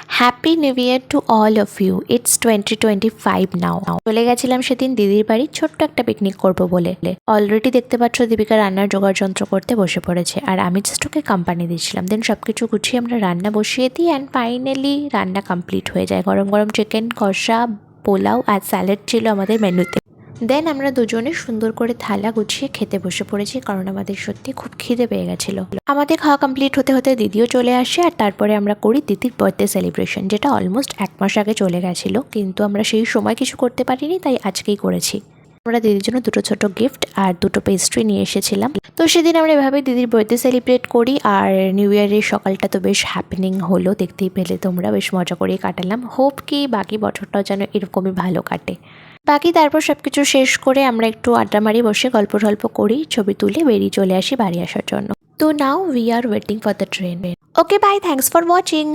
Happy new year to all of you. It's 2025 now. চলে গেছিলাম সেদিন দিদির বাড়ি ছোট্ট একটা পিকনিক করব বলে। অলরেডি দেখতে পাচ্ছ দীপিকা রান্নার জোগাড় যন্ত্র করতে বসে পড়েছে, আর আমি জাস্ট ওকে কোম্পানি দিচ্ছিলাম। দেন সবকিছু গুছিয়ে আমরা রান্না বসিয়ে দিই অ্যান্ড ফাইনালি রান্না কমপ্লিট হয়ে যায়। গরম গরম চিকেন কষা, পোলাও আর স্যালাড ছিল আমাদের মেনুতে। দেন আমরা দুজনে সুন্দর করে থালা গুছিয়ে খেতে বসে পড়েছি, কারণ আমাদের সত্যি খুব খিদে পেয়ে গেছিলো। আমাদের খাওয়া কমপ্লিট হতে হতে দিদিও চলে আসে, আর তারপরে আমরা করি দিদির বার্থডে সেলিব্রেশন, যেটা অলমোস্ট 1 মাস আগে চলে গেছিলো, কিন্তু আমরা সেই সময় কিছু করতে পারিনি, তাই আজকেই করেছি। আমরা দিদির জন্য দুটো ছোট গিফট আর দুটো পেস্ট্রি নিয়ে এসেছিলাম। তো সেদিন আমরা এভাবেই দিদির বার্থডে সেলিব্রেট করি। আর নিউ ইয়ারের সকালটা তো বেশ হ্যাপেনিং হলো, দেখতেই পেলে তোমরা, বেশ মজা করেই কাটালাম। হোপ কি বাকি বছরটাও যেন এরকমই ভালো কাটে। বাকি তারপর সব কিছু শেষ করে আমরা একটু আড্ডা মারি, বসে গল্প টল্প করি, ছবি তুলে বেরিয়ে চলে আসি বাড়ি আসার জন্য। তো now we are waiting for the train. Okay bye, thanks for watching.